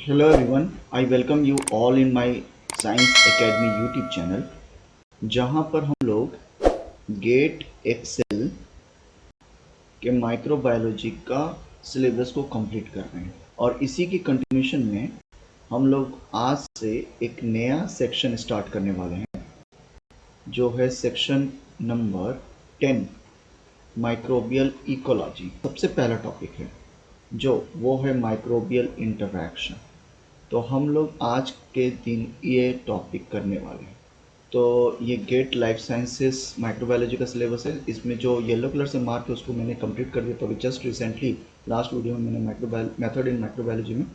Hello everyone, I welcome you all in my Science Academy YouTube channel जहां पर हम लोग गेट एक्सेल के माइक्रोबायोलॉजी का सिलेबस को कंप्लीट कर रहे हैं और इसी की कंटिन्यूशन में हम लोग आज से एक नया सेक्शन स्टार्ट करने वाले हैं जो है सेक्शन नंबर 10 माइक्रोबियल इकोलॉजी। सबसे पहला टॉपिक है जो वो है माइक्रोबियल इंटरैक्शन। तो हम लोग आज के दिन ये टॉपिक करने वाले हैं। तो ये गेट लाइफ साइंसेस माइक्रोबायोलॉजी का सिलेबस है। इसमें जो येलो कलर से मार्क है उसको मैंने कंप्लीट कर दिया। तो अभी जस्ट रिसेंटली लास्ट वीडियो में मैंने मेथड इन माइक्रोबायोलॉजी में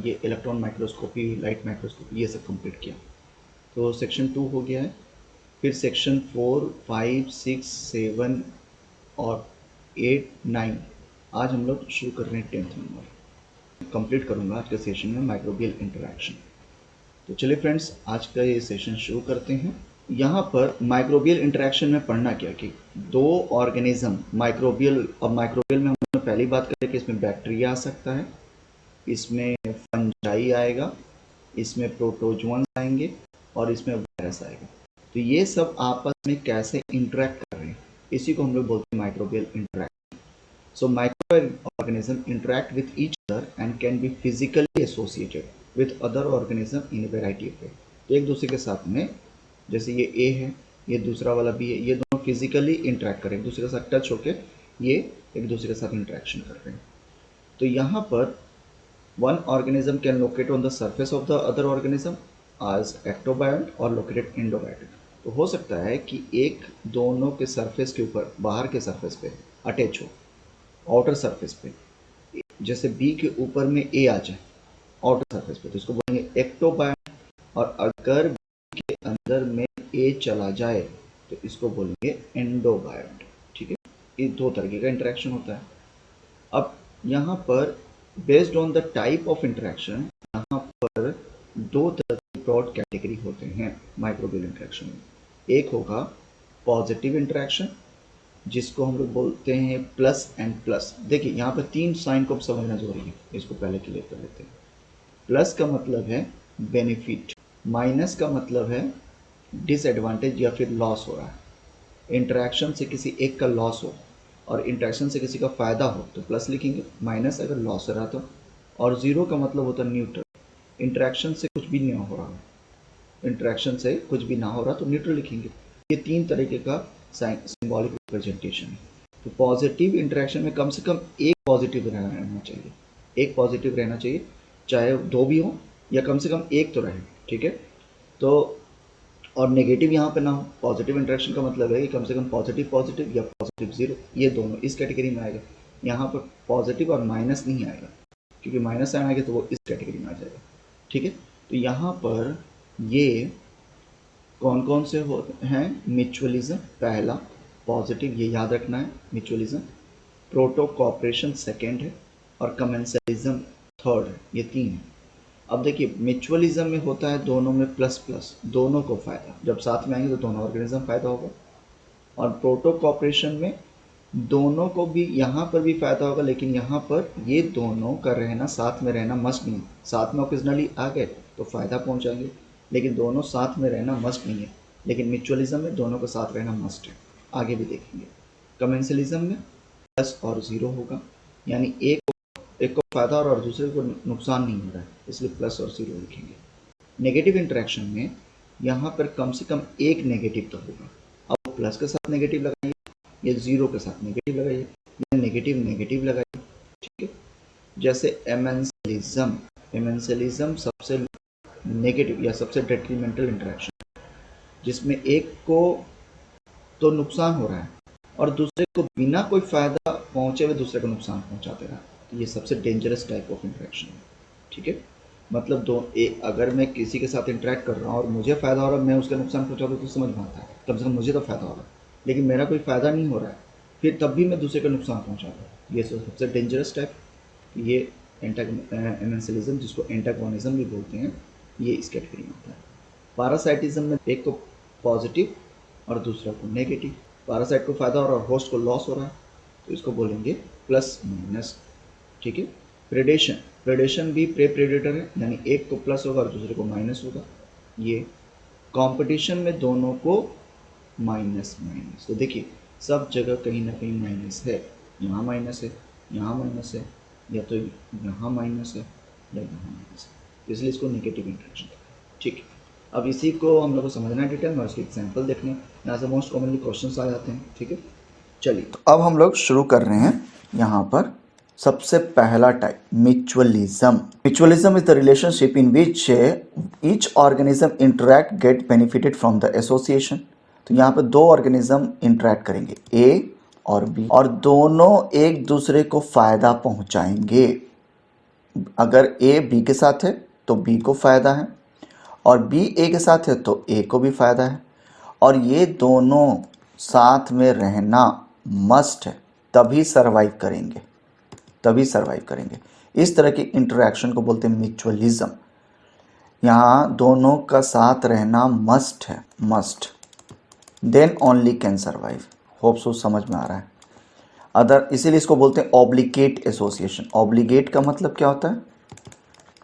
ये इलेक्ट्रॉन माइक्रोस्कोपी, लाइट माइक्रोस्कोपी, ये सब कंप्लीट किया। तो सेक्शन 2 हो गया है। फिर सेक्शन 4, 5, 6, 7 और 8, 9 आज हम लोग शुरू कर रहे हैं 10th नंबर। कंप्लीट करूँगा आज के सेशन में माइक्रोबियल इंटरैक्शन। तो चलिए फ्रेंड्स, आज का ये सेशन शुरू करते हैं। यहाँ पर माइक्रोबियल इंटरैक्शन में पढ़ना क्या कि दो ऑर्गेनिज्म माइक्रोबियल। अब माइक्रोबियल में हमने पहली बात करें कि इसमें बैक्टीरिया आ सकता है, इसमें फंजाई आएगा, इसमें प्रोटोजुअन्स आएंगे और इसमें वायरस आएगा। तो ये सब आपस में कैसे इंटरैक्ट कर रहे हैं, इसी को हम लोग बोलते हैं microbial interaction. So microorganisms interact with each other and can be physically associated with other organisms in a variety of way। तो एक दूसरे के साथ में, जैसे ये A है, ये दूसरा वाला B है, ये दोनों फिजिकली इंटरेक्ट कर रहे हैं, एक दूसरे के साथ टच होके ये एक दूसरे के साथ इंटरेक्शन कर रहे हैं। तो यहाँ पर one organism can locate on the surface of the other organism as ectobiont और लोकेटेड इंडोबायोटिक। तो हो सकता है कि एक दोनों के सरफेस के ऊपर, बाहर के सरफेस पे अटैच हो, आउटर सरफेस पे, जैसे बी के ऊपर में ए आ जाए आउटर सरफेस पे, तो इसको बोलेंगे एक्टोबायोट। और अगर बी के अंदर में ए चला जाए तो इसको बोलेंगे एंडोबायोट। ठीक है, ये दो तरीके का इंटरेक्शन होता है। अब यहाँ पर based on the type of interaction, यहाँ पर दो तरह की ब्रॉड कैटेगरी होते हैं माइक्रोबियल इंटरेक्शन में। एक होगा पॉजिटिव इंटरेक्शन, जिसको हम लोग बोलते हैं प्लस एंड प्लस। देखिए यहाँ पर तीन साइन को समझना जरूरी है, इसको पहले क्लियर कर लेते हैं। प्लस का मतलब है बेनिफिट, माइनस का मतलब है डिसएडवांटेज या फिर लॉस हो रहा है। इंटरेक्शन से किसी एक का लॉस हो और इंटरेक्शन से किसी का फ़ायदा हो तो प्लस लिखेंगे, माइनस अगर लॉस हो रहा तो, और ज़ीरो का मतलब होता है न्यूट्रल, इंटरेक्शन से कुछ भी नहीं हो रहा, इंटरेक्शन से कुछ भी ना हो रहा तो न्यूट्रल लिखेंगे। ये तीन तरीके का सिंबॉलिक रिप्रेजेंटेशन है। तो पॉजिटिव इंटरेक्शन में कम से कम एक पॉजिटिव रहना चाहिए, एक पॉजिटिव रहना चाहिए, चाहे दो भी हो या कम से कम एक तो रहे। ठीक है, तो और नेगेटिव यहाँ पे ना हो। पॉजिटिव इंटरेक्शन का मतलब है कि कम से कम पॉजिटिव पॉजिटिव या पॉजिटिव जीरो, ये दोनों इस कैटेगरी में आएगा। यहाँ पर पॉजिटिव और माइनस नहीं आएगा, क्योंकि माइनस आएगा तो वो इस कैटेगरी में आ जाएगा। ठीक है, तो यहाँ पर ये कौन कौन से होते हैं? म्यूचुअलिज्म पहला, पॉजिटिव ये याद रखना है म्यूचुअलिज्म, प्रोटो कॉपरेशन सेकेंड है और कमेंसलिज्म थर्ड है। ये तीन है। अब देखिए म्यूचुअलिज्म में होता है दोनों में प्लस प्लस, दोनों को फ़ायदा, जब साथ में आएंगे तो दोनों ऑर्गेनिज्म फ़ायदा होगा। और प्रोटो कॉपरेशन में दोनों को भी, यहाँ पर भी फ़ायदा होगा, लेकिन यहाँ पर ये दोनों का रहना, साथ में रहना मस्ट नहीं। साथ में ओकेजनली आ गए तो फ़ायदा पहुँचाएंगे, लेकिन दोनों साथ में रहना मस्ट नहीं है। लेकिन म्यूचुअलिज्म में दोनों का साथ रहना मस्ट है, आगे भी देखेंगे। कमेंसलिज्म में प्लस और ज़ीरो होगा, यानी एक को फ़ायदा और दूसरे को नुकसान नहीं हो रहा है, इसलिए प्लस और ज़ीरो लिखेंगे। नेगेटिव इंटरेक्शन में यहाँ पर कम से कम एक नेगेटिव तो होगा। अब प्लस के साथ नेगेटिव लगाइए या ज़ीरो के साथ नेगेटिव लगाइए या नेगेटिव नेगेटिव लगाइए। ठीक है, जैसे एमेंसलिज्म, एमेंसलिज्म सबसे नेगेटिव या सबसे डेट्रीमेंटल इंटरेक्शन, जिसमें एक को तो नुकसान हो रहा है और दूसरे को बिना कोई फ़ायदा पहुँचे हुए दूसरे को नुकसान पहुँचाते रहा। तो ये सबसे डेंजरस टाइप ऑफ इंटरेक्शन है। ठीक है, मतलब अगर मैं किसी के साथ इंटरेक्ट कर रहा हूँ और मुझे फ़ायदा हो रहा है, मैं उसका नुकसान पहुँचा दूँ तो समझ में आता है, कम से कम मुझे तो फ़ायदा हो रहा है। लेकिन मेरा कोई फ़ायदा नहीं हो रहा है, फिर तब भी मैं दूसरे को नुकसान पहुँचा रहा हूँ, ये सबसे डेंजरस टाइप। ये एमेंसलिज्म, जिसको एंटागोनिज्म भी बोलते हैं, ये इस कैटेगरी में होता है। पैरासाइटिज्म में एक को पॉजिटिव और दूसरा को नेगेटिव, पैरासाइट को फ़ायदा हो रहा है और होस्ट को लॉस हो रहा है, तो इसको बोलेंगे प्लस माइनस। ठीक है, प्रेडेशन, प्रेडेशन भी प्रे प्रेडेटर है, यानी एक को प्लस होगा और दूसरे को माइनस होगा। ये कंपटीशन में दोनों को माइनस माइनस, तो देखिए सब जगह कहीं ना कहीं माइनस है, यहाँ माइनस है, यहाँ माइनस है, या तो यहाँ माइनस है या यहाँ माइनस है, इसलिए इसको नेगेटिव इंटरेक्शन कहते हैं। ठीक है, अब इसी को हम लोग को समझना है डिटेल में, उसके एग्जाम्पल देखने, यहाँ से मोस्ट कॉमनली क्वेश्चन आ जाते हैं। ठीक है, चलिए तो अब हम लोग शुरू कर रहे हैं। यहाँ पर सबसे पहला type mutualism. Mutualism is the relationship in which each organism interact get benefited from the association. तो यहाँ पर दो ऑर्गेनिज्म इंटरैक्ट करेंगे, ए और बी, और दोनों एक दूसरे को फायदा पहुंचाएंगे। अगर ए बी के साथ है तो बी को फायदा है, और बी ए के साथ है तो ए को भी फायदा है, और ये दोनों साथ में रहना मस्ट है, तभी सरवाइव करेंगे, तभी सरवाइव करेंगे। इस तरह की इंटरेक्शन को बोलते हैं म्यूचुअलिज्म। यहाँ दोनों का साथ रहना मस्ट है, must, then only can survive. Hope so समझ में आ रहा है। अदर, इसीलिए इसको बोलते हैं ऑब्लिगेट एसोसिएशन। ऑब्लिगेट का मतलब क्या होता है?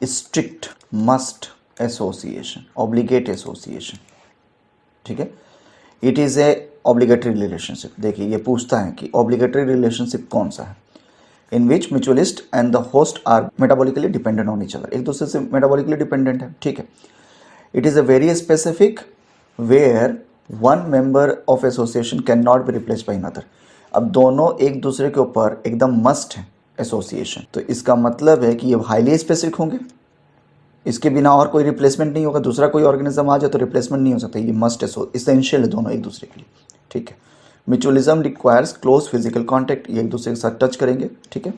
Strict, must association, obligate association. ठीक है, it is a obligatory relationship. देखिए ये पूछता है कि ऑब्लिगेटरी रिलेशनशिप कौन सा है, in which mutualist and the host are metabolically dependent on each other, एक दूसरे से मेटाबॉलिकली डिपेंडेंट है। ठीक है, it is a very specific where one member of association can not be replaced by another. अब दोनों एक दूसरे के ऊपर एकदम मस्ट है एसोसिएशन, तो इसका मतलब है कि ये हाईली स्पेसिफिक होंगे, इसके बिना और कोई रिप्लेसमेंट नहीं होगा। दूसरा कोई ऑर्गेनिज्म आ जाए तो रिप्लेसमेंट नहीं हो सकता, ये मस्ट है, इसेंशियल है दोनों एक दूसरे के लिए। ठीक है, mutualism requires close physical contact, ये एक दूसरे के साथ टच करेंगे। ठीक है,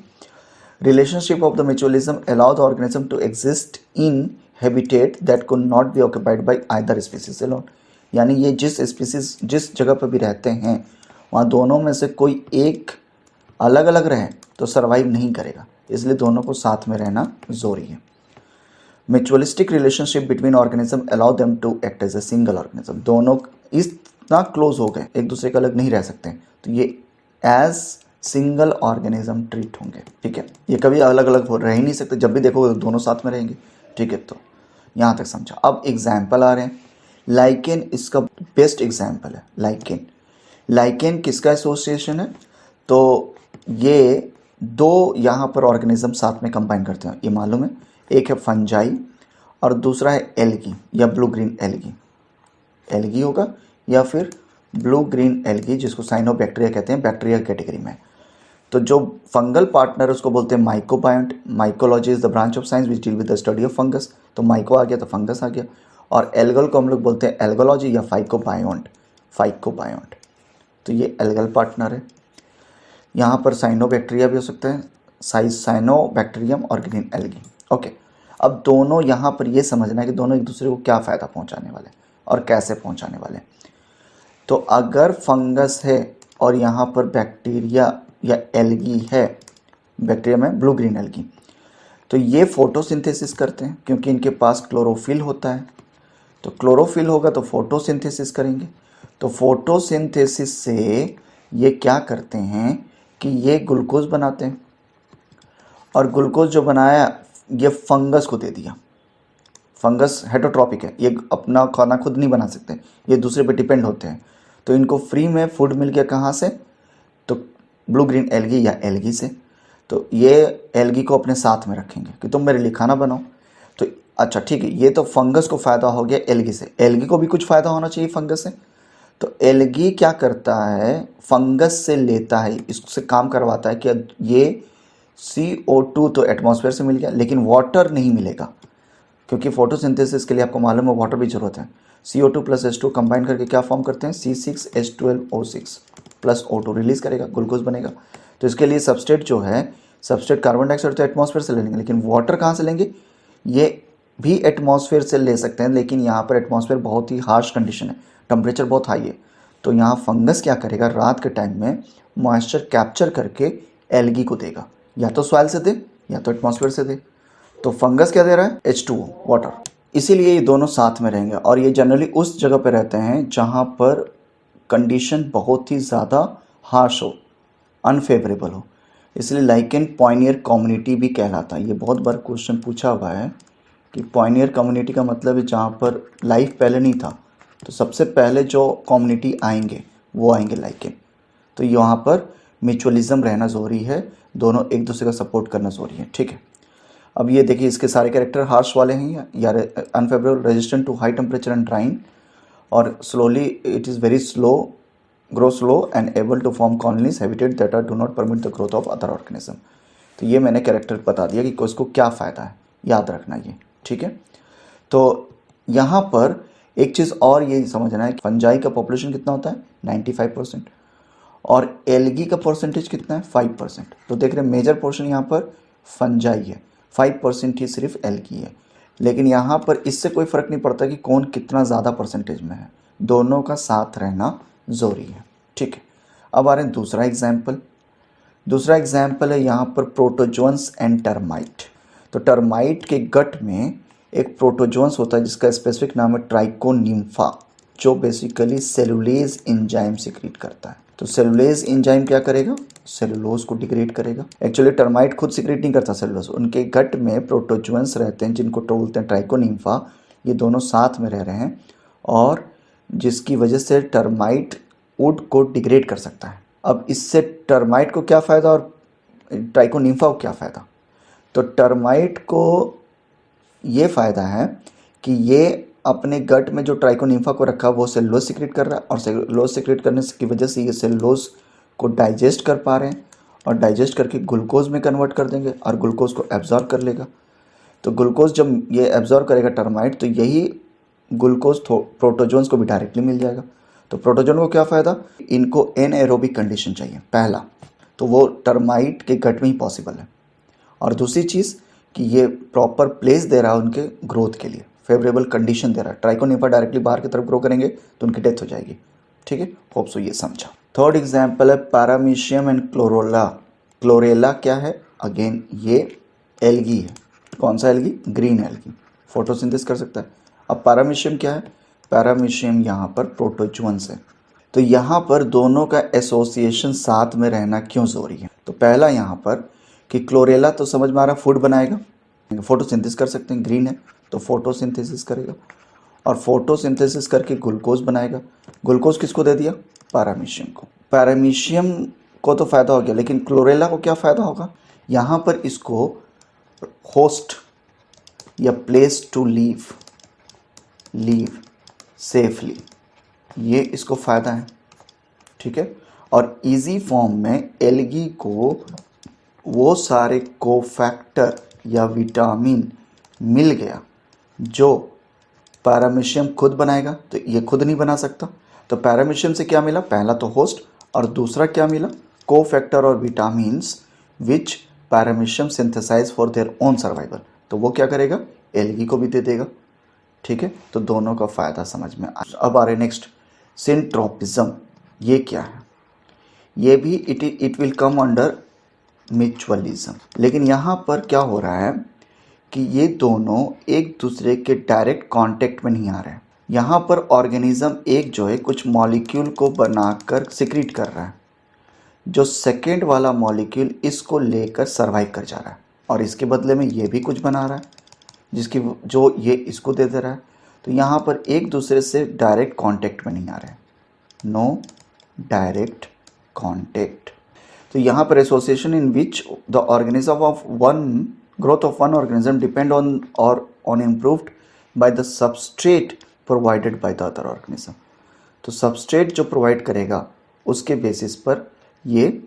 relationship of the mutualism allow the organism to exist in habitat that could not be occupied by either species alone. यानी ये जिस स्पीसीज जिस जगह पर भी रहते हैं वहाँ दोनों में से कोई एक अलग अलग रहे तो सर्वाइव नहीं करेगा, इसलिए दोनों को साथ में रहना ज़रूरी है। Mutualistic relationship between organism allow them to act as a single organism. दोनों इतना क्लोज हो गए, एक दूसरे के अलग नहीं रह सकते, तो ये एज सिंगल ऑर्गेनिज्म ट्रीट होंगे। ठीक है, ये कभी अलग अलग रह ही नहीं सकते, जब भी देखोगे दोनों साथ में रहेंगे। ठीक है, तो यहाँ तक समझा। अब एग्जाम्पल आ रहे हैं। लाइकेन इसका बेस्ट एग्जाम्पल है। लाइकेन, लाइकेन किसका एसोसिएशन है? तो ये दो यहाँ पर ऑर्गेनिज्म साथ में कंबाइन करते हैं, ये मालूम है। एक है फंजाई और दूसरा है एल्गी या ब्लू ग्रीन एल्गी। एल्गी होगा या फिर ब्लू ग्रीन एल्गी, जिसको साइनोबैक्टीरिया कहते हैं, बैक्टीरिया कैटेगरी में। तो जो फंगल पार्टनर उसको बोलते हैं mycobiont. Mycology is the branch of science which deal with the study of fungus. तो माइको आ गया तो फंगस आ गया। और एल्गल को हम लोग बोलते हैं एल्गोलॉजी या फाइकोबायोंट, फाइकोबायोंट। तो ये एल्गल पार्टनर है। यहाँ पर साइनोबैक्टीरिया भी हो सकता है, साइनोबैक्टीरियम और ग्रीन एल्गी। ओके, अब दोनों यहाँ पर ये समझना है कि दोनों एक दूसरे को क्या फ़ायदा पहुँचाने वाले और कैसे पहुँचाने वाले। तो अगर फंगस है और यहाँ पर बैक्टीरिया या एल्गी है, बैक्टीरिया में ब्लू ग्रीन एल्गी, तो ये फोटोसिंथेसिस करते हैं क्योंकि इनके पास क्लोरोफिल होता है। तो क्लोरोफिल होगा तो फोटोसिंथेसिस करेंगे। तो फोटोसिंथेसिस से ये क्या करते हैं कि ये ग्लूकोज बनाते हैं, और ग्लूकोज जो बनाया ये फंगस को दे दिया। फंगस हेटरोट्रॉपिक है, ये अपना खाना खुद नहीं बना सकते, ये दूसरे पे डिपेंड होते हैं। तो इनको फ्री में फूड मिल गया, कहाँ से? तो ब्लू ग्रीन एल्गी या एल्गी से। तो ये एल्गी को अपने साथ में रखेंगे कि तुम मेरे लिए खाना बनाओ। तो अच्छा ठीक है, ये तो फंगस को फ़ायदा हो गया एल्गी से, एल्गी को भी कुछ फ़ायदा होना चाहिए फंगस से। तो एल्गी क्या करता है, फंगस से लेता है, इससे काम करवाता है कि ये CO2 तो एटमॉस्फेयर से मिल गया, लेकिन वाटर नहीं मिलेगा, क्योंकि फोटोसिंथेसिस के लिए आपको मालूम है वाटर भी जरूरत है। CO2 प्लस H2 कंबाइन करके क्या फॉर्म करते हैं? C6H12O6 प्लस O2 रिलीज करेगा, ग्लूकोज बनेगा। तो इसके लिए सबस्ट्रेट जो है, सबस्ट्रेट कार्बन डाइऑक्साइड तो एटमॉस्फेयर से ले लेंगे, लेकिन वाटर कहाँ से लेंगे? ये भी एटमॉस्फेयर से ले सकते हैं, लेकिन यहाँ पर एटमॉस्फेयर बहुत ही हार्श कंडीशन है, टेम्परेचर बहुत हाई है। तो यहाँ फंगस क्या करेगा, रात के टाइम में मॉइस्चर कैप्चर करके एल्गी को देगा, या तो सॉइल से दे या तो एटमॉस्फेयर से दे। तो फंगस क्या दे रहा है? H2O, water. इसीलिए ये दोनों साथ में रहेंगे, और ये जनरली उस जगह पर रहते हैं जहाँ पर कंडीशन बहुत ही ज़्यादा हार्श हो, अनफेवरेबल हो। इसलिए लाइकेन पॉइनियर कम्युनिटी भी कहलाता है। ये बहुत बार क्वेश्चन पूछा हुआ है कि पॉइनियर कम्युनिटी का मतलब है जहाँ पर लाइफ पहले नहीं था, तो सबसे पहले जो कम्युनिटी आएंगे वो आएंगे लाइकेन। तो यहाँ पर म्यूचुअलिज्म रहना ज़रूरी है, दोनों एक दूसरे का सपोर्ट करना ज़रूरी है, ठीक है। अब ये देखिए इसके सारे कैरेक्टर हार्श वाले हैं या unfavourable, resistant to high temperature and drying, और slowly it is very slow, grow slow and able to form colonies habitat that are do not permit the growth of other organism. तो ये मैंने character बता दिया कि उसको क्या फ़ायदा है, याद रखना ये, ठीक है। तो यहाँ पर एक चीज़ और ये समझना है कि फंजाई का पॉपुलेशन कितना होता है 95%, और एल्गी का परसेंटेज कितना है 5%। तो देख रहे हैं मेजर पोर्शन यहाँ पर फंजाई है, 5% ही सिर्फ एल्गी है। लेकिन यहाँ पर इससे कोई फ़र्क नहीं पड़ता कि कौन कितना ज़्यादा परसेंटेज में है, दोनों का साथ रहना ज़रूरी है, ठीक है। अब आ रहे हैं दूसरा एग्जाम्पल। दूसरा एग्जाम्पल है यहाँ पर प्रोटोजोन्स एंड टर्माइट। तो टर्माइट के गट में एक प्रोटोजोन्स होता है जिसका स्पेसिफिक नाम है ट्राइकोनिम्फा, जो बेसिकली सेलुलेज एंजाइम सिक्रीट करता है। तो सेलुलेज एंजाइम क्या करेगा, सेलुलोज को डिग्रेड करेगा। एक्चुअली टर्माइट खुद सिक्रीट नहीं करता सेलुलोज, उनके गट में प्रोटोजोन्स रहते हैं जिनको बोलते हैं ट्राइकोनिम्फा, ये दोनों साथ में रह रहे हैं, और जिसकी वजह से टर्माइट वुड को डिग्रेड कर सकता है। अब इससे टर्माइट को क्या फ़ायदा और ट्राइकोनिम्फा को क्या फ़ायदा? तो टर्माइट को ये फ़ायदा है कि ये अपने गट में जो ट्राइकोनिम्फा को रखा वो सेलुलोज सिक्रेट कर रहा है, और सेलुलोज सिक्रेट करने की वजह से ये सेलुलोज को डाइजेस्ट कर पा रहे हैं, और डाइजेस्ट करके ग्लूकोज में कन्वर्ट कर देंगे और ग्लूकोज को एब्जॉर्ब कर लेगा। तो ग्लूकोज जब ये एब्जॉर्ब करेगा टर्माइट, तो यही ग्लूकोज प्रोटोजोन्स को भी डायरेक्टली मिल जाएगा। तो प्रोटोजोन को क्या फ़ायदा, इनको एनएरोबिक कंडीशन चाहिए पहला, तो वो टर्माइट के गट में ही पॉसिबल है। और दूसरी चीज़ कि ये प्रॉपर प्लेस दे रहा है उनके ग्रोथ के लिए, फेवरेबल कंडीशन दे रहा है। ट्राइकोनिम्फा डायरेक्टली बाहर की तरफ ग्रो करेंगे तो उनकी डेथ हो जाएगी, ठीक है। होप सो ये समझा। थर्ड एग्जाम्पल है पैरामीशियम एंड क्लोरेला। क्लोरेला क्या है, अगेन ये एल्गी है। कौन सा एल्गी, ग्रीन एल्गी, फोटोसिंथेसिस कर सकता है। अब पैरामीशियम क्या है, पैरामीशियम यहाँ पर प्रोटोजोन्स है। तो यहाँ पर दोनों का एसोसिएशन साथ में रहना क्यों ज़रूरी है? तो पहला यहाँ पर कि क्लोरेला तो समझ में आ रहा फोड बनाएगा, फोटोसिंथेसिस कर सकते हैं, ग्रीन है तो फोटोसिंथेसिस करेगा, और फोटोसिंथेसिस करके ग्लूकोज बनाएगा। ग्लूकोज किसको दे दिया, पैरामीशियम को। पैरामीशियम को तो फ़ायदा हो गया, लेकिन क्लोरेला को क्या फ़ायदा होगा, यहाँ पर इसको होस्ट या प्लेस टू लीव सेफली, ये इसको फ़ायदा है, ठीक है। और इजी फॉर्म में एल्गी को वो सारे कोफैक्टर या विटामिन मिल गया जो पैरामीशियम खुद बनाएगा, तो ये खुद नहीं बना सकता। तो पैरामीशियम से क्या मिला, पहला तो होस्ट, और दूसरा क्या मिला, कोफैक्टर और vitamins which paramecium synthesize for their own survival. तो वो क्या करेगा, एल्गी को भी दे देगा, ठीक है। तो दोनों का फ़ायदा समझ में आ। अब आ रहे नेक्स्ट, सिंट्रोपिज्म। ये क्या है, ये भी it will come under mutualism. लेकिन यहाँ पर क्या हो रहा है कि ये दोनों एक दूसरे के डायरेक्ट कांटेक्ट में नहीं आ रहे हैं। यहाँ पर ऑर्गेनिज्म एक जो है कुछ मॉलिक्यूल को बनाकर सिक्रीट कर रहा है, जो सेकेंड वाला मॉलिक्यूल इसको लेकर सर्वाइव कर जा रहा है, और इसके बदले में ये भी कुछ बना रहा है जिसकी जो ये इसको दे दे रहा है। तो यहाँ पर एक दूसरे से डायरेक्ट कांटेक्ट में नहीं आ रहे हैं, नो डायरेक्ट कांटेक्ट। तो यहाँ पर association in which the organism of one growth of one organism depend on और on improved by the substrate provided by the other organism. तो सबस्ट्रेट जो प्रोवाइड करेगा उसके बेसिस पर ये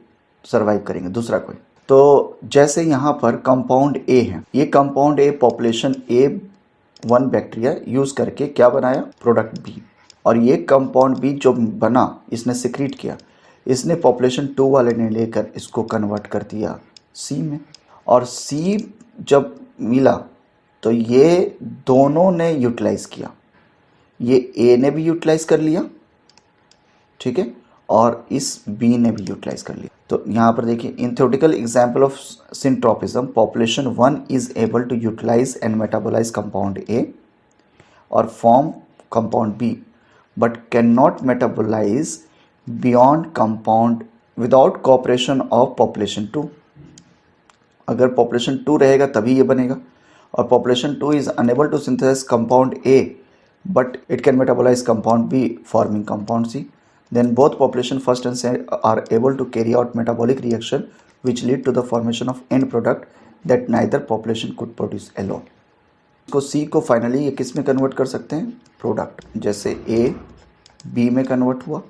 सर्वाइव करेंगे, दूसरा कोई। तो जैसे यहाँ पर कंपाउंड ए है, ये compound A population A1 bacteria use करके क्या बनाया, प्रोडक्ट बी, और ये कंपाउंड बी जो बना इसने सिक्रीट किया, इसने पॉपुलेशन 2 वाले ने लेकर इसको कन्वर्ट कर दिया सी में, और सी जब मिला तो ये दोनों ने यूटिलाइज किया, ये ए ने भी यूटिलाइज कर लिया, ठीक है, और इस बी ने भी यूटिलाइज कर लिया। तो यहाँ पर देखिए, in theoretical example of syntrophism population 1 is able to utilise and metabolise compound A और form compound B, but can not metabolise beyond compound without cooperation of population 2. अगर पॉपुलेशन 2 रहेगा तभी ये बनेगा, और population 2 is unable to synthesize compound A but it can metabolize compound B forming compound C, then both population first and second are able to carry out metabolic reaction which lead to the formation of end product that neither population could produce alone. इसको C को finally ये किस में convert कर सकते हैं, product, जैसे A B में कन्वर्ट हुआ,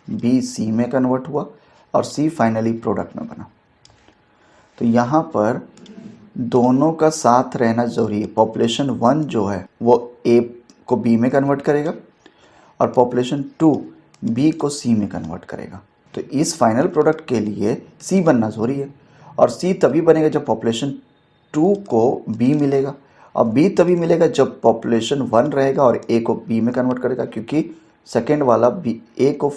बी सी में कन्वर्ट हुआ और सी फाइनली प्रोडक्ट में बना। तो यहाँ पर दोनों का साथ रहना जरूरी है। पॉपुलेशन 1 जो है वो ए को बी में कन्वर्ट करेगा और पॉपुलेशन 2 बी को सी में कन्वर्ट करेगा। तो इस फाइनल प्रोडक्ट के लिए सी बनना जरूरी है, और सी तभी बनेगा जब पॉपुलेशन 2 को बी मिलेगा, और बी तभी मिलेगा जब पॉपुलेशन 1 रहेगा और ए को बी में कन्वर्ट करेगा, क्योंकि सेकेंड वाला बी ए को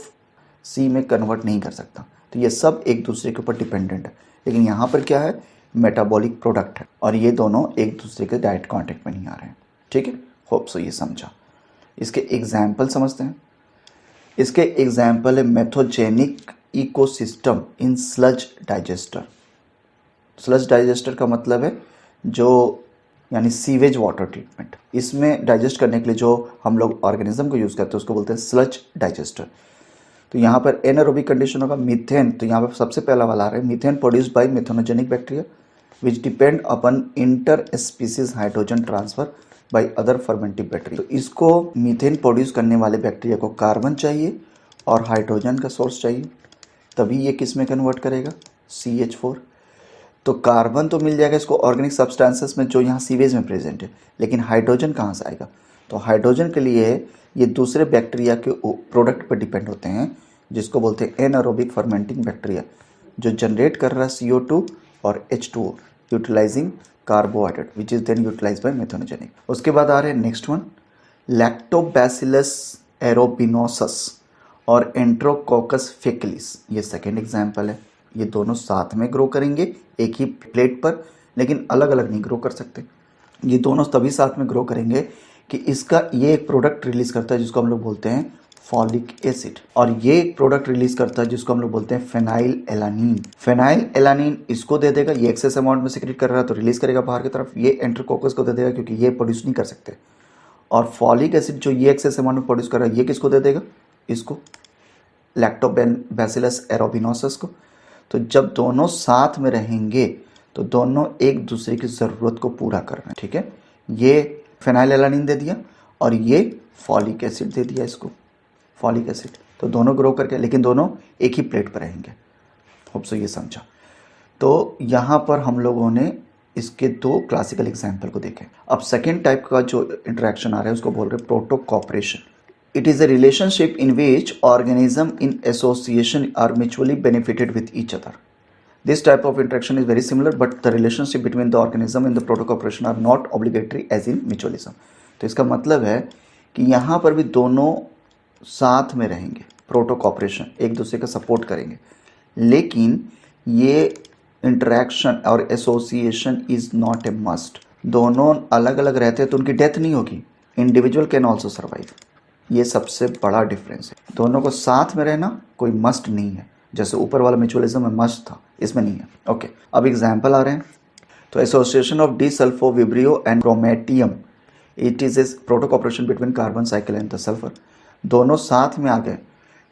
सी में कन्वर्ट नहीं कर सकता। तो ये सब एक दूसरे के ऊपर डिपेंडेंट है, लेकिन यहाँ पर क्या है, मेटाबॉलिक प्रोडक्ट है और ये दोनों एक दूसरे के डायरेक्ट कांटेक्ट में नहीं आ रहे हैं। ठीक है, होप सो ये समझा। इसके एग्जाम्पल समझते हैं। इसके एग्जाम्पल है methanogenic ecosystem in sludge digester. Sludge digester का मतलब है जो यानी सीवेज वाटर ट्रीटमेंट। इसमें डाइजेस्ट करने के लिए जो हम लोग ऑर्गेनिज्म को यूज़ करते हैं उसको बोलते हैं स्लज डाइजेस्टर। तो यहाँ पर एनारोबिक कंडीशन होगा मीथेन। तो यहाँ पर सबसे पहला वाला आ रहा है, methane produced by methanogenic bacteria which depend upon inter species hydrogen transfer by other fermentative bacteria. तो इसको मीथेन प्रोड्यूस करने वाले बैक्टीरिया को कार्बन चाहिए और हाइड्रोजन का सोर्स चाहिए, तभी ये किस में कन्वर्ट करेगा, CH4। तो कार्बन तो मिल जाएगा इसको ऑर्गेनिक सब्सटेंसेस में जो यहाँ सीवेज में प्रेजेंट है, लेकिन हाइड्रोजन कहाँ से आएगा। तो हाइड्रोजन के लिए ये दूसरे बैक्टीरिया के प्रोडक्ट पर डिपेंड होते हैं, जिसको बोलते हैं एनारोबिक फर्मेंटिंग बैक्टीरिया, जो जनरेट कर रहा है CO2 और H2O utilising carbohydrate which is then utilise by methanogenic. उसके बाद आ रहे हैं नेक्स्ट वन, लैक्टोबैसिलस एरोबिनोसस और एंट्रोकोकस फेकलिस। ये सेकेंड एग्जाम्पल है। ये दोनों साथ में ग्रो करेंगे एक ही प्लेट पर, लेकिन अलग अलग नहीं ग्रो कर सकते। ये दोनों तभी साथ में ग्रो करेंगे कि इसका ये एक प्रोडक्ट रिलीज करता है जिसको हम लोग बोलते हैं फॉलिक एसिड, और ये एक प्रोडक्ट रिलीज करता है जिसको हम लोग बोलते हैं फेनाइल एलानीन। फेनाइल एलानीन इसको दे देगा, ये एक्सेस अमाउंट में सिक्रेट कर रहा है तो रिलीज करेगा बाहर की तरफ। ये एंट्रोकोकस को दे देगा क्योंकि ये प्रोड्यूस नहीं कर सकते, और फॉलिक एसिड जो ये एक्सेस अमाउंट में प्रोड्यूस कर रहा है ये किसको दे देगा, इसको लैक्टोबैसिलस एरोबिनोसस को। तो जब दोनों साथ में रहेंगे तो दोनों एक दूसरे की ज़रूरत को पूरा कर रहे हैं। ठीक है, ये फेनाइल एलानीन दे दिया और ये फॉलिक एसिड दे दिया इसको, फॉलिक एसिड। तो दोनों ग्रो करके, लेकिन दोनों एक ही प्लेट पर रहेंगे। होप सो ये समझा। तो यहाँ पर हम लोगों ने इसके दो क्लासिकल एग्जाम्पल को देखे। अब सेकेंड टाइप का जो इंटरेक्शन आ रहा है उसको बोल रहे हैं protocooperation. It is a relationship in which organisms in association are mutually benefited with each other. This type of interaction is very similar, but the relationship between the organism and the protocooperation are not obligatory as in mutualism. तो इसका मतलब है कि यहाँ पर भी दोनों साथ में रहेंगे, प्रोटोकॉपरेशन, एक दूसरे का सपोर्ट करेंगे, लेकिन ये इंटरेक्शन और association is not a must. दोनों अलग अलग रहते हैं तो उनकी डेथ नहीं होगी। Individual can also survive. ये सबसे बड़ा डिफरेंस है। दोनों को साथ में रहना कोई मस्ट नहीं है, जैसे ऊपर वाला म्यूचुअलिज्म में मस्ट था, इसमें नहीं है। ओके, अब एग्जाम्पल आ रहे हैं। तो association of desulfovibrio and chromatium, it is a protocooperation between carbon cycle and the sulphur. दोनों साथ में आ गए।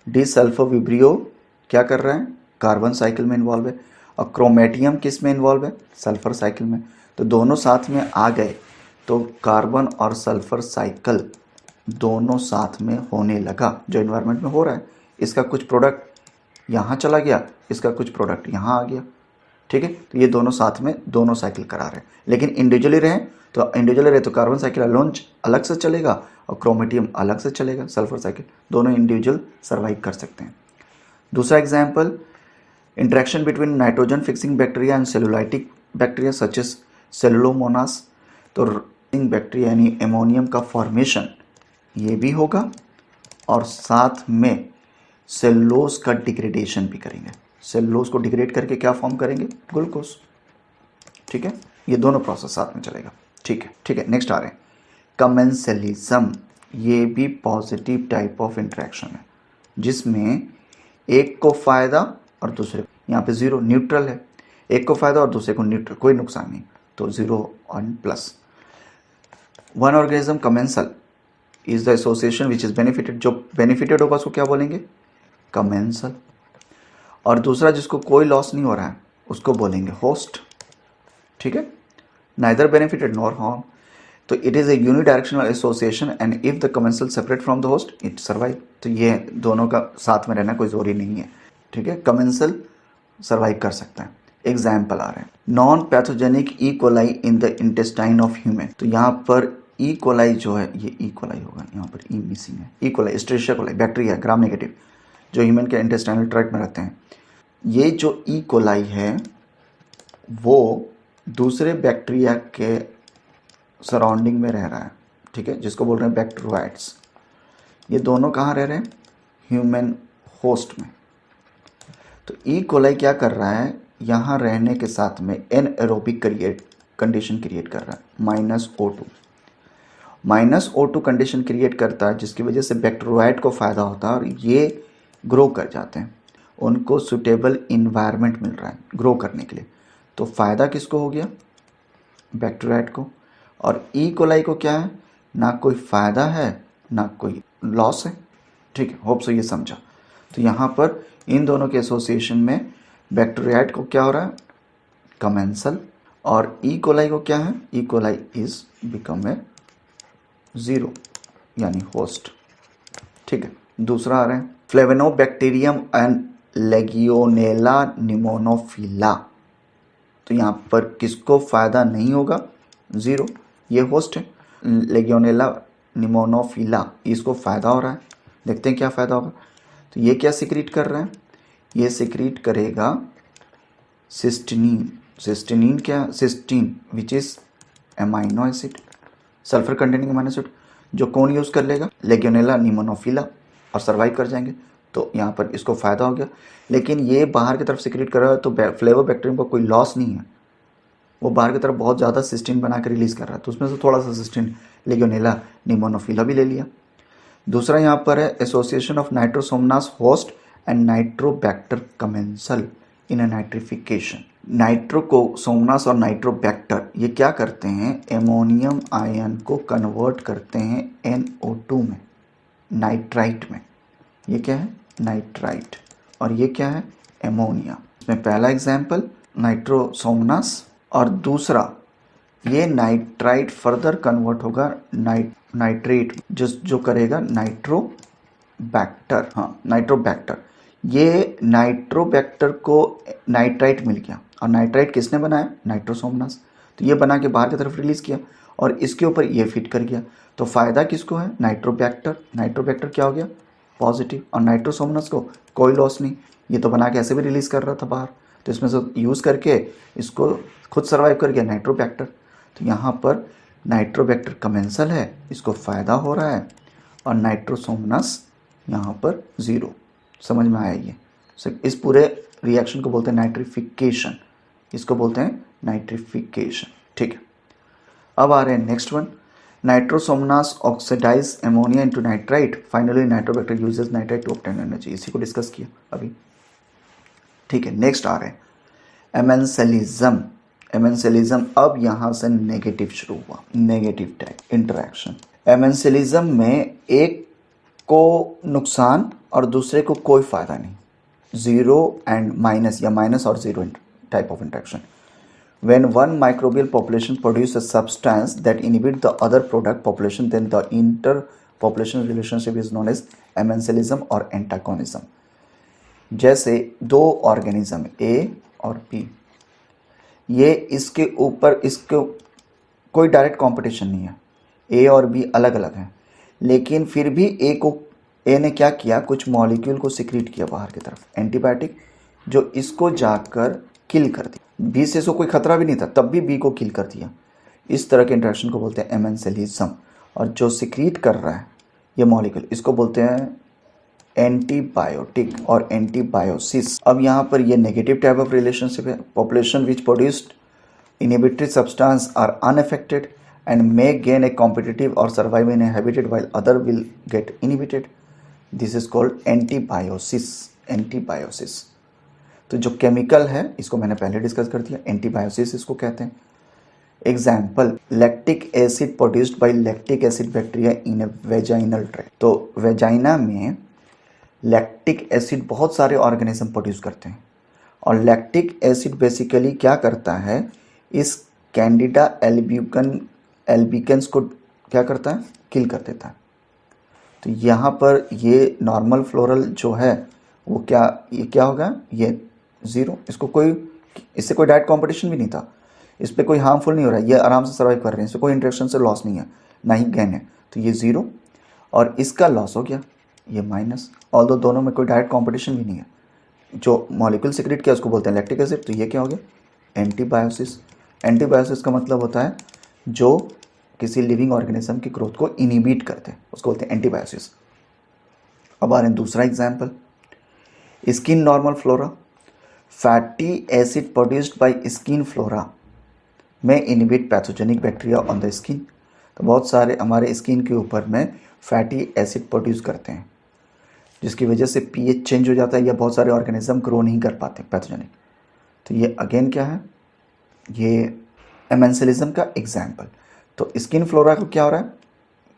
डिसल्फोविब्रियो क्या कर रहे हैं, कार्बन साइकिल में इन्वॉल्व है, और क्रोमेटियम किस में इन्वॉल्व है, सल्फर साइकिल में। तो दोनों साथ में आ गए तो कार्बन और सल्फर साइकिल दोनों साथ में होने लगा। जो इन्वायरमेंट में हो रहा है, इसका कुछ प्रोडक्ट यहाँ चला गया, इसका कुछ प्रोडक्ट यहाँ आ गया। ठीक है, तो ये दोनों साथ में दोनों साइकिल करा रहे हैं। लेकिन इंडिविजुअली रहे तो कार्बन साइकिल अलोन अलग से चलेगा और क्रोमेटियम अलग से चलेगा, सल्फर साइकिल। दोनों इंडिविजुअल सर्वाइव कर सकते हैं। दूसरा example, interaction between nitrogen fixing bacteria and cellulolytic bacteria such as cellulomonas. तो बैक्टीरिया यानी एमोनियम का फॉर्मेशन ये भी होगा और साथ में सेलुलोज का डिग्रेडेशन भी करेंगे। सेलुलोज को डिग्रेड करके क्या फॉर्म करेंगे, ग्लूकोज। ठीक है, ये दोनों प्रोसेस साथ में चलेगा। ठीक है, नेक्स्ट आ रहे हैं कमेंसलिज्म। ये भी पॉजिटिव टाइप ऑफ इंटरेक्शन है जिसमें एक को फायदा और दूसरे, यहाँ पे जीरो, न्यूट्रल है। एक को फायदा और दूसरे को न्यूट्रल, कोई नुकसान नहीं, तो 0 और plus. One organism commensal is the association which is benefited, जो बेनिफिटेड होगा उसको क्या बोलेंगे, कमेंसल। और दूसरा जिसको कोई लॉस नहीं हो रहा है उसको बोलेंगे होस्ट, ठीक है, नाइदर बेनिफिटेड नॉर हार्म। तो it is a unidirectional association and if the commensal separate from the host it survive. तो ये दोनों का साथ में रहना कोई ज़रूरी नहीं है, ठीक है, कमेंसल सर्वाइव कर सकता है। एग्जाम्पल आ रहे हैं, non pathogenic E coli in the intestine of human. तो यहाँ पर ई कोलाई जो है ये ई कोलाई होगा, यहाँ पर ई मिसिंग है, E coli Escherichia coli bacteria gram negative जो ह्यूमन के इंटेस्टाइनल ट्रैक्ट में रहते हैं। ये जो ई कोलाई है वो दूसरे बैक्टीरिया के सराउंडिंग में रह रहा है, ठीक है, जिसको बोल रहे हैं बैक्टीरियोइड्स। ये दोनों कहाँ रह रहे हैं, ह्यूमन होस्ट में। तो ई कोलाई क्या कर रहा है, यहाँ रहने के साथ में एनएरोबिक कंडीशन क्रिएट कर रहा है, -O2 कंडीशन क्रिएट करता है, जिसकी वजह से बैक्टीरियोइड को फ़ायदा होता है और ये ग्रो कर जाते हैं, उनको सुटेबल इन्वायरमेंट मिल रहा है ग्रो करने के लिए। तो फ़ायदा किसको हो गया, बैक्टीरियोइड को। और ई कोलाई को क्या है, ना कोई फ़ायदा है ना कोई लॉस है, ठीक है, होप सो ये समझा। तो यहाँ पर इन दोनों के एसोसिएशन में बैक्टीरियोइड को क्या हो रहा है, कमेंसल, और ई कोलाई को क्या है, E coli is become a 0 यानी होस्ट, ठीक है। दूसरा आ रहा है फ्लेवेनोबैक्टीरियम एंड लेगियोनेला निमोनोफिला। तो यहाँ पर किसको फ़ायदा नहीं होगा, 0, ये होस्ट है। लेगियोनेला निमोनोफिला इसको फ़ायदा हो रहा है, देखते हैं क्या फ़ायदा होगा। तो ये क्या सिक्रीट कर रहा है, ये सिक्रीट करेगा सिस्टीन। सिस्टीन क्या, cysteine which is amino acid, sulphur containing amino acid, जो कौन यूज़ कर लेगा, लेगियोनेला निमोनोफिला, और सर्वाइव कर जाएंगे। तो यहाँ पर इसको फ़ायदा हो गया। लेकिन ये बाहर की तरफ सिक्रीट कर रहा है तो फ्लेवोबैक्टीरियम को कोई लॉस नहीं है, वो बाहर की तरफ बहुत ज़्यादा सिस्टीन बना कर रिलीज़ कर रहा है, तो उसमें से थोड़ा सा सिस्टीन लेगियोनेला निमोनोफिला भी ले लिया। दूसरा यहाँ पर है association of nitrosomonas host and nitrobacter commensal in a nitrification. Nitrosomonas और नाइट्रोबैक्टर ये क्या करते हैं, एमोनियम आयन को कन्वर्ट करते हैं NO2 में, नाइट्राइट में। ये क्या है, नाइट्राइट, और ये क्या है, एमोनिया। इसमें पहला एग्जाम्पल नाइट्रोसोमनास, और दूसरा ये नाइट्राइट फर्दर कन्वर्ट होगा नाइट्रेट, जो करेगा नाइट्रोबैक्टर, हाँ नाइट्रोबैक्टर। ये नाइट्रोबैक्टर को नाइट्राइट मिल गया, और नाइट्राइट किसने बनाया, नाइट्रोसोमनास। तो ये बना के बाहर की तरफ रिलीज़ किया और इसके ऊपर ये फिट कर गया। तो फ़ायदा किसको है, नाइट्रोबैक्टर। नाइट्रोबैक्टर क्या हो गया, पॉजिटिव, और नाइट्रोसोमनास को कोई लॉस नहीं, ये तो बना के ऐसे भी रिलीज़ कर रहा था बाहर, तो इसमें से यूज़ करके इसको खुद सर्वाइव कर गया नाइट्रोबैक्टर। तो यहाँ पर नाइट्रोबैक्टर कमेंसल है, इसको फ़ायदा हो रहा है, और नाइट्रोसोमनास यहाँ पर 0। समझ में आया ये, इस पूरे रिएक्शन को बोलते हैं नाइट्रिफिकेशन, इसको बोलते हैं नाइट्रिफिकेशन, ठीक है। अब आ रहे हैं next one, nitrosomonas oxidise ammonia into nitrite, finally nitrobacter uses nitrite to obtain energy. इसी को डिस्कस किया अभी, ठीक है। नेक्स्ट आ रहे हैं एमेंसेलिज्म। एमेंसेलिज्म अब यहाँ से नेगेटिव शुरू हुआ, नेगेटिव टाइप इंटरैक्शन। एमेंसेलिज्म में एक को नुकसान और दूसरे को कोई फ़ायदा नहीं, 0 एंड माइनस या माइनस और 0 type of interaction. When one microbial population produces a substance that inhibits the other product population, then the interpopulation relationship is known as एमेंसेलिज्म और एंटागोनिज्म। जैसे दो ऑर्गेनिज्म A और B, ये इसके ऊपर इसको कोई डायरेक्ट कंपटीशन नहीं है, A और B अलग अलग हैं, लेकिन फिर भी A ने क्या किया, कुछ मॉलिक्यूल को सिक्रीट किया बाहर की तरफ, एंटीबायोटिक, जो इसको जाकर किल कर दिया। B से इसको कोई खतरा भी नहीं था, तब भी B को किल कर दिया। इस तरह के इंटरेक्शन को बोलते हैं एमेंसेलिज्म। और जो सिक्रीट कर रहा है ये मॉलिक्यूल, इसको बोलते हैं एंटीबायोटिक और एंटीबायोसिस। अब यहाँ पर ये नेगेटिव टाइप ऑफ रिलेशनशिप है। Population which produced inhibitory substance are unaffected and may gain a competitive और survive in a habitat while other will get inhibited, this is called antibiosis. Antibiosis. तो तो जो chemical है इसको मैंने पहले discuss कर दिया, एंटीबायोसिस इसको कहते हैं। Example, lactic acid produced bye lactic acid bacteria इन ए वेजाइनल ट्रैक्ट। तो वेजाइना में लैक्टिक एसिड बहुत सारे ऑर्गेनिज्म प्रोड्यूस करते हैं और लैक्टिक एसिड बेसिकली क्या करता है, इस कैंडिडा एल्बिकन्स को क्या करता है, किल कर देता है। तो यहाँ पर ये नॉर्मल फ्लोरल जो है वो क्या, ये क्या होगा, ये 0, इसको कोई, इससे कोई डायरेक्ट कंपटीशन भी नहीं था, इस पर कोई हार्मफुल नहीं हो रहा है, ये आराम से सर्वाइव कर रहे हैं, इससे कोई इंटरेक्शन से लॉस नहीं है, ना ही गेन है। तो ये 0 और इसका लॉस हो गया ये माइनस, ऑल्दो दोनों में कोई डायरेक्ट कंपटीशन भी नहीं है। जो मॉलिक्यूल सीक्रेट किया उसको बोलते हैं लैक्टिक एसिड। तो ये क्या हो गया, एंटीबायोसिस। एंटीबायोसिस का मतलब होता है जो किसी लिविंग ऑर्गेनिज्म की ग्रोथ को इनहिबिट करते हैं, उसको बोलते हैं एंटीबायोसिस। अब आ रहे हैं दूसरा example, skin normal flora. Fatty acid produced by skin flora में inhibit pathogenic bacteria on the skin. तो बहुत सारे हमारे स्किन के ऊपर में फैटी एसिड प्रोड्यूस करते हैं जिसकी वजह से पीएच चेंज हो जाता है या बहुत सारे ऑर्गेनिज्म ग्रो नहीं कर पाते पैथोजेनिक। तो ये अगेन क्या है, ये एमेंसिलिज्म का एग्जाम्पल। तो स्किन फ्लोरा को क्या हो रहा है,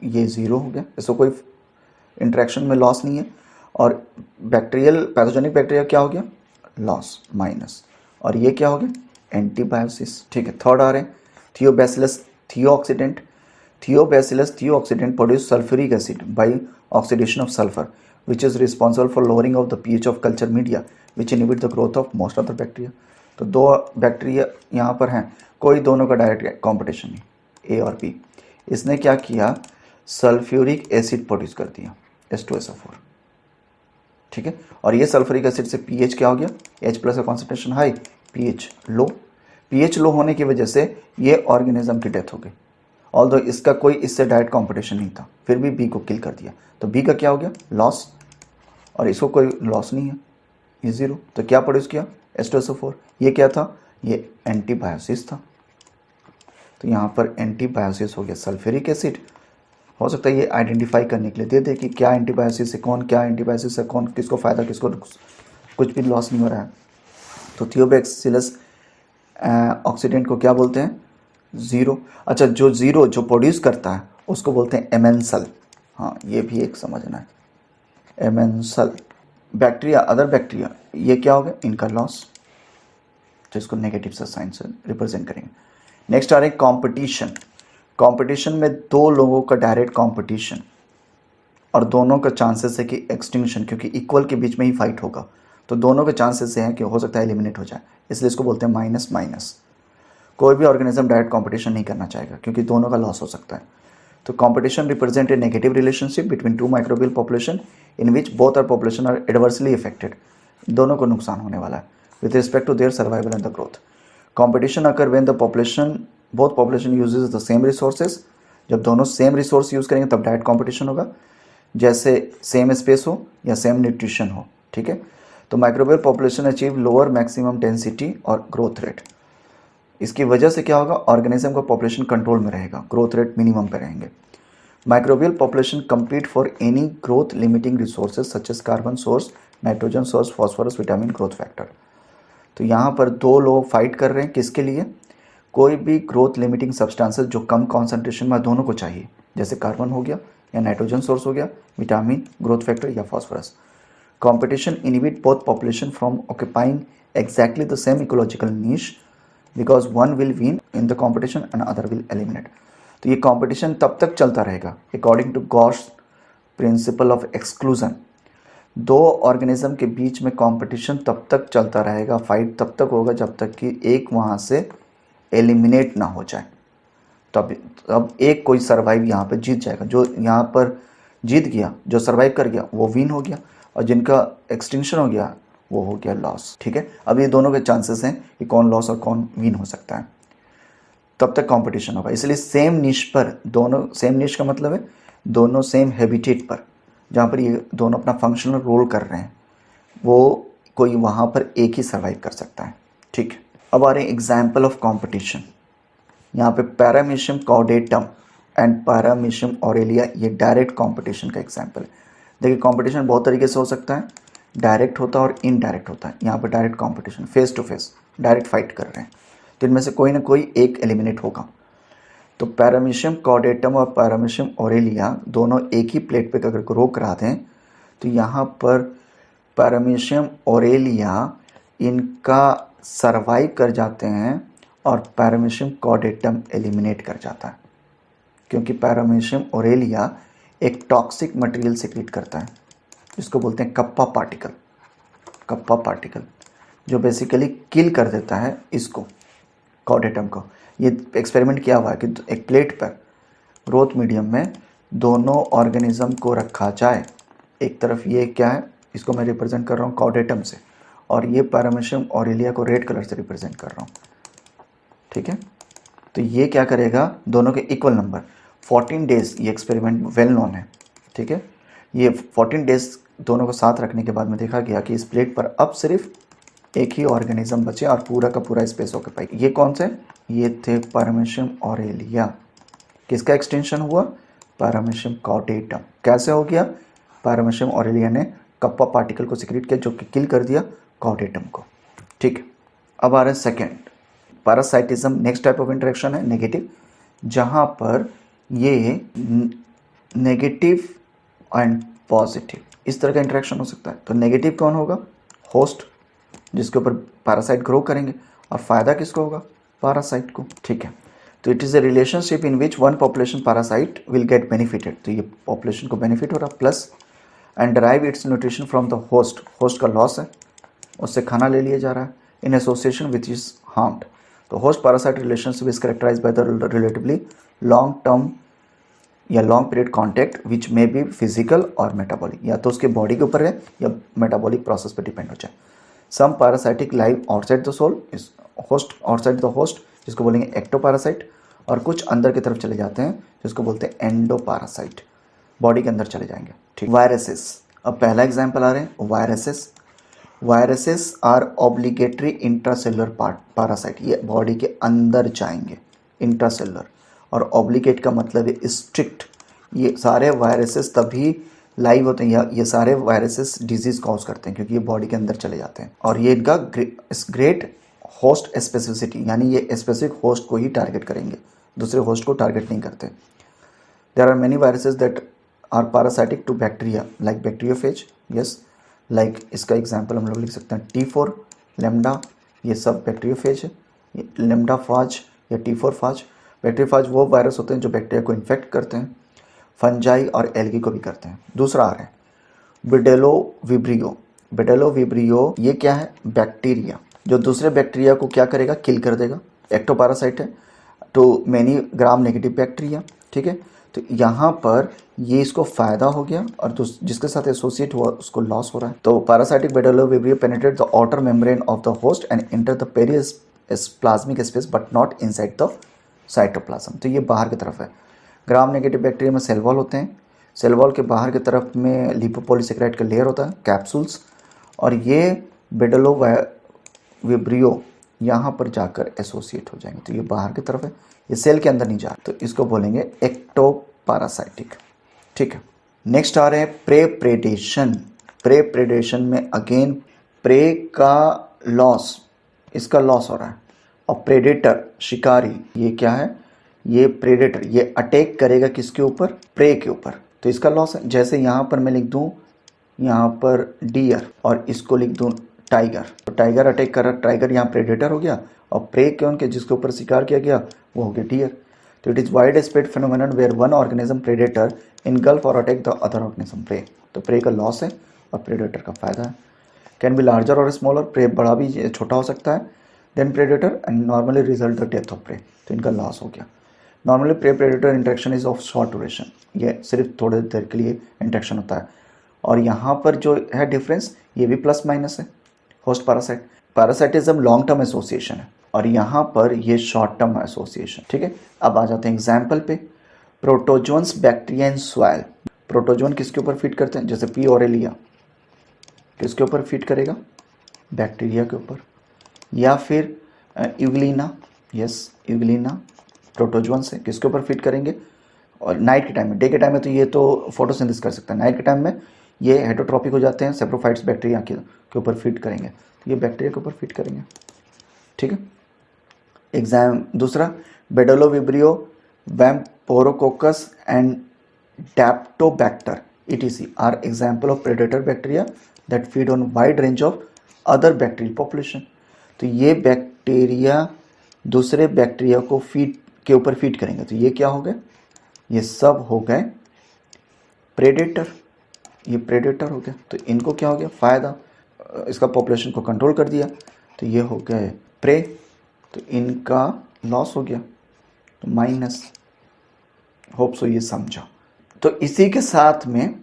ये 0 हो गया, इसको कोई इंटरेक्शन में लॉस नहीं है, और बैक्टीरियल पैथोजेनिक बैक्टीरिया क्या हो गया, लॉस माइनस, और ये क्या हो गया, एंटीबायोसिस। ठीक है, थर्ड आ रहे हैं thiobacillus thiooxidans. Thiobacillus thiooxidans produce sulphuric acid by oxidation of sulphur which is responsible for lowering of the pH of culture media which inhibit the growth of most other bacteria। तो दो bacteria यहाँ पर हैं, कोई दोनों का direct competition नहीं, ए और बी। इसने क्या किया, सल्फ्यूरिक एसिड प्रोड्यूस कर दिया H2SO4। ठीक है, और ये सल्फ्यूरिक एसिड से पीएच क्या हो गया, H+ का कॉन्सेंट्रेशन हाई, पीएच लो। पीएच लो होने की वजह से ये ऑर्गेनिज्म की डेथ हो गई, ऑल्दो इसका कोई इससे डायरेक्ट कंपटीशन नहीं था, फिर भी बी को किल कर दिया। तो बी का क्या हो गया, लॉस, और इसको कोई लॉस नहीं है, ये 0। तो क्या प्रोड्यूस किया, H2SO4। ये क्या था, ये एंटीबायोसिस था। तो यहाँ पर एंटीबायोसिस हो गया सल्फ्यूरिक एसिड। हो सकता है ये आइडेंटिफाई करने के लिए दे दे कि क्या एंटीबायोसिस है कौन, क्या एंटीबायोसिस है कौन, किसको फ़ायदा किसको कुछ भी लॉस नहीं हो रहा है। तो थियोबैसिलस ऑक्सीडेंट को क्या बोलते हैं, 0। अच्छा, जो 0 जो प्रोड्यूस करता है उसको बोलते हैं एमेंसल। हाँ, ये भी एक समझना है, एमेंसल। बैक्टीरिया, अदर बैक्टीरिया, ये क्या हो गया, इनका लॉस, तो इसको नेगेटिव से साइन से रिप्रेजेंट करेंगे। नेक्स्ट आ रहे हैं कॉम्पिटिशन। कॉम्पिटिशन में दो लोगों का डायरेक्ट कॉम्पिटिशन और दोनों का चांसेस है कि एक्सटिंक्शन, क्योंकि इक्वल के बीच में ही फाइट होगा, तो दोनों के चांसेस हैं कि हो सकता है एलिमिनेट हो जाए, इसलिए इसको बोलते हैं माइनस माइनस। कोई भी ऑर्गेनिज्म डायरेक्ट कंपटीशन नहीं करना चाहेगा क्योंकि दोनों का लॉस हो सकता है। तो competition represent a negative relationship between two microbial population in which both are population are adversely affected. दोनों को नुकसान होने वाला है with respect to their survival and the growth. Competition occur when the population both population uses the same resources. जब दोनों same resource use करेंगे तब डायरेक्ट कंपटीशन होगा, जैसे सेम स्पेस हो या सेम न्यूट्रिशन हो। ठीक है, तो microbial population achieve lower maximum density और ग्रोथ रेट। इसकी वजह से क्या होगा, ऑर्गेनिज्म का पॉपुलेशन कंट्रोल में रहेगा, ग्रोथ रेट मिनिमम पे रहेंगे। Microbial population compete for any growth limiting resources such as carbon source, nitrogen source, phosphorus, vitamin, growth factor. तो यहाँ पर दो लोग फाइट कर रहे हैं किसके लिए, कोई भी ग्रोथ लिमिटिंग सब्सटेंसेस जो कम कॉन्सेंट्रेशन में दोनों को चाहिए, जैसे कार्बन हो गया या नाइट्रोजन सोर्स हो गया, विटामिन, ग्रोथ फैक्टर या phosphorus. Competition inhibit both population from occupying exactly the same ecological niche because one will win in the competition and other will eliminate. तो ये कॉम्पिटिशन तब तक चलता रहेगा according to Gause principle of exclusion. दो organism के बीच में कंपटीशन तब तक चलता रहेगा, फाइट तब तक होगा जब तक कि एक वहाँ से एलिमिनेट ना हो जाए। तब एक कोई सर्वाइव यहाँ पर जीत जाएगा, जो यहाँ पर जीत गया, जो सर्वाइव कर गया वो विन हो गया, और जिनका एक्सटिंक्शन हो गया वो हो गया लॉस। ठीक है, अब ये दोनों के चांसेस हैं कि कौन लॉस और कौन विन हो सकता है, तब तक कंपटीशन होगा। इसलिए सेम निश पर दोनों, सेम निश का मतलब है दोनों सेम हैबिटेट पर, जहाँ पर ये दोनों अपना फंक्शनल रोल कर रहे हैं, वो कोई वहाँ पर एक ही सर्वाइव कर सकता है। ठीक है, अब आ रहे हैं एग्जाम्पल ऑफ कंपटीशन। यहाँ पे पैरामीशियम कॉर्डेटम एंड पैरामीशियम ऑरेलिया, ये डायरेक्ट कंपटीशन का एग्जाम्पल है। देखिए कंपटीशन बहुत तरीके से हो सकता है, डायरेक्ट होता है और इनडायरेक्ट होता है। यहाँ पर direct competition, face to face direct fight कर रहे हैं, तो इनमें से कोई ना कोई एक एलिमिनेट होगा। तो पैरामीशियम कॉर्डेटम और पैरामीशियम ओरेलिया दोनों एक ही प्लेट पे अगर ग्रो करा दें तो यहाँ पर पैरामीशियम ओरेलिया इनका सरवाइव कर जाते हैं और पैरामीशियम कॉर्डेटम एलिमिनेट कर जाता है, क्योंकि पैरामीशियम ओरेलिया एक टॉक्सिक मटेरियल सिक्रीट करता है जिसको बोलते हैं कप्पा पार्टिकल। कप्पा पार्टिकल जो बेसिकली किल कर देता है इसको, कॉर्डेटम को। ये एक्सपेरिमेंट किया हुआ है कि एक प्लेट पर ग्रोथ मीडियम में दोनों ऑर्गेनिज्म को रखा जाए। एक तरफ ये क्या है, इसको मैं रिप्रेजेंट कर रहा हूँ कॉर्डेटम से, और ये पैरामीशियम ओरेलिया को रेड कलर से रिप्रेजेंट कर रहा हूँ, ठीक है। तो ये क्या करेगा, दोनों के इक्वल नंबर 14 डेज, ये एक्सपेरिमेंट वेल नोन है, ठीक है। ये 14 डेज दोनों को साथ रखने के बाद में देखा गया कि इस प्लेट पर अब सिर्फ एक ही ऑर्गेनिज्म बचे और पूरा का पूरा स्पेस ऑक्यूपाई। ये कौन से, ये थे पैरामीशियम ओरेलिया। किसका एक्सटेंशन हुआ, पैरामीशियम कॉर्डेटम। कैसे हो गया, पैरामीशियम ओरेलिया ने कप्पा पार्टिकल को सिक्रीट किया जो कि किल कर दिया कॉर्डेटम को, ठीक है। अब आ रहा है second, parasitism. Next type of interaction है नेगेटिव, जहाँ पर ये नेगेटिव एंड पॉजिटिव इस तरह का इंटरेक्शन हो सकता है। तो नेगेटिव कौन होगा, होस्ट जिसके ऊपर पैरासाइट ग्रो करेंगे, और फायदा किसको होगा, पैरासाइट को, ठीक है। तो it is a relationship in which one population parasite will get benefited, तो ये पॉपुलेशन को बेनिफिट हो रहा, plus and derive its nutrition from the host, host का लॉस है, उससे खाना ले लिया जा रहा है, in association which is harmed. तो host parasite relationship is characterise by the relatively long term या long period contact which may be physical और मेटाबॉलिक, या तो उसके बॉडी के ऊपर है या मेटाबॉलिक प्रोसेस पे डिपेंड हो जाए। Some parasitic live outside the soul, is host outside the host जिसको बोलेंगे एक्टोपैरासाइट, और कुछ अंदर की तरफ चले जाते हैं जिसको बोलते हैं एंडोपैरासाइट, बॉडी के अंदर चले जाएंगे, ठीक। वायरसेस, अब पहला एग्जाम्पल आ रहे हैं viruses. Viruses are obligatory intracellular parasite, ये बॉडी के अंदर जाएंगे, इंट्रासेलुलर, और ऑब्लिगेट का मतलब है स्ट्रिक्ट। ये सारे वायरसेस तभी लाइव होते हैं, या ये सारे वायरसेस डिजीज कॉज करते हैं क्योंकि ये बॉडी के अंदर चले जाते हैं, और ये इनका ग्रेट होस्ट स्पेसिफिसिटी, यानी ये स्पेसिफिक होस्ट को ही टारगेट करेंगे, दूसरे होस्ट को टारगेट नहीं करते। There are many viruses that are parasitic to bacteria like bacteriophage, yes, like इसका एग्जांपल हम लोग लिख सकते हैं T4 लेमडा, ये सब बैक्टीरियोफेज है, लेमडा फाज या T4 फाज। बैक्टीरियोफाज वो वायरस होते हैं जो बैक्टीरिया को इन्फेक्ट करते हैं, फंजाई और एल्गी को भी करते हैं। दूसरा आ रहा है बिडेलो विब्रियो। बिडेलो विब्रियो ये क्या है, बैक्टीरिया जो दूसरे बैक्टीरिया को क्या करेगा, किल कर देगा, एक्टोपैरासाइट है, तो मैनी ग्राम नेगेटिव बैक्टीरिया, ठीक है। तो यहाँ पर ये इसको फायदा हो गया और जिसके साथ एसोसिएट हुआ उसको लॉस हो रहा है। तो parasitic Bdellovibrio penetrate the outer membrane of the host and enter the periplasmic space but not inside the cytoplasm, तो ये बाहर की तरफ है। ग्राम नेगेटिव बैक्टीरिया में सेल वॉल होते हैं, सेल वॉल के बाहर की तरफ में लिपोपॉलीसेकेराइड का लेयर होता है, कैप्सूल्स, और ये बिडेलो विब्रियो यहाँ पर जाकर एसोसिएट हो जाएंगे, तो ये बाहर की तरफ है, ये सेल के अंदर नहीं जा, तो इसको बोलेंगे एक्टोपैरासाइटिक, ठीक है। नेक्स्ट आ रहे हैं प्रे प्रेडेशन। प्रे प्रेडेशन में अगेन प्रे का लॉस, इसका लॉस हो रहा है, और प्रेडेटर शिकारी, ये क्या है, ये प्रेडेटर, ये अटैक करेगा किसके ऊपर, प्रे के ऊपर, तो इसका लॉस है। जैसे यहाँ पर मैं लिख दूँ, यहाँ पर डियर और इसको लिख दूँ टाइगर, तो टाइगर अटैक कर रहा, टाइगर यहाँ प्रेडेटर हो गया, और प्रे कौन के जिसके ऊपर शिकार किया गया वो हो गया डियर। तो it is wide spread phenomenon where one organism predator engulf और attack the other organism prey, तो प्रे का लॉस है और प्रेडेटर का फायदा है। कैन बी लार्जर और स्मॉलर, प्रे बड़ा भी छोटा हो सकता है than predator and normally result the death of prey, तो इनका लॉस हो गया। Normally prey predator interaction is of short duration, ये सिर्फ थोड़ी देर के लिए इंटरेक्शन होता है, और यहाँ पर जो है डिफरेंस ये भी प्लस माइनस है। Host parasite, parasitism long term association है और यहाँ पर ये शॉर्ट टर्म एसोसिएशन, ठीक है। अब आ जाते हैं एग्जाम्पल पे, protozoans bacteria in soil. Protozoan किसके ऊपर फिट करते हैं, जैसे पी ओरेलिया किसके ऊपर फिट करेगा, बैक्टीरिया के ऊपर, या फिर यूग्लिना, यस यूग्लिना प्रोटोजोन से किसके ऊपर फिट करेंगे, और नाइट के टाइम में, डे के टाइम में तो ये तो फोटोसिंथेसिस कर सकता है, नाइट के टाइम में ये हेटरोट्रॉपिक हो जाते हैं, सेप्रोफाइट्स बैक्टीरिया के ऊपर फीड करेंगे, तो ये बैक्टीरिया के ऊपर फीड करेंगे। ठीक है। एग्जाम दूसरा, बेडोलोविब्रियो, वैम्पोरोकोकस and डैप्टोबैक्टर etc are example of predator bacteria that feed on wide range of other bacterial population। तो ये बैक्टीरिया दूसरे बैक्टीरिया को फीड के ऊपर फीड करेंगे, तो ये क्या हो गए, ये सब हो गए प्रेडेटर, ये प्रेडेटर हो गया। तो इनको क्या हो गया फायदा, इसका पॉपुलेशन को कंट्रोल कर दिया, तो ये हो गए प्रे, तो इनका लॉस हो गया, तो माइनस। होप सो ये समझा। तो इसी के साथ में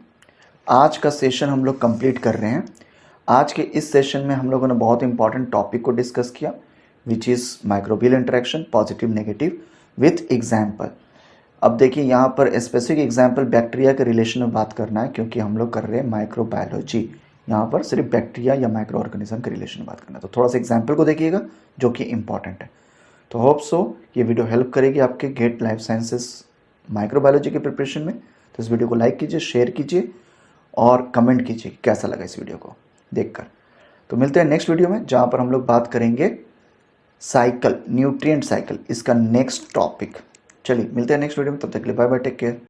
आज का सेशन हम लोग कंप्लीट कर रहे हैं। आज के इस सेशन में हम लोगों ने बहुत इंपॉर्टेंट टॉपिक को डिस्कस किया, which is microbial interaction, positive negative with example. अब देखिए यहाँ पर स्पेसिफिक एग्जाम्पल बैक्टीरिया के रिलेशन में बात करना है, क्योंकि हम लोग कर रहे हैं माइक्रोबायोलॉजी, यहाँ पर सिर्फ बैक्टीरिया या माइक्रो ऑर्गेनिज्म के रिलेशन में बात करना है। तो थोड़ा सा एग्जाम्पल को देखिएगा जो कि इंपॉर्टेंट है। तो होप सो ये वीडियो हेल्प करेगी आपके गेट लाइफ साइंसेस माइक्रोबायोलॉजी के प्रिपरेशन में। तो इस वीडियो को लाइक कीजिए, शेयर कीजिए और कमेंट कीजिए कैसा लगा इस वीडियो को देखकर। तो मिलते हैं नेक्स्ट वीडियो में, जहाँ पर हम लोग बात करेंगे साइकिल, न्यूट्रिएंट साइकिल, इसका नेक्स्ट टॉपिक। चलिए मिलते हैं नेक्स्ट वीडियो में, तब तक के लिए बाय बाय, टेक केयर।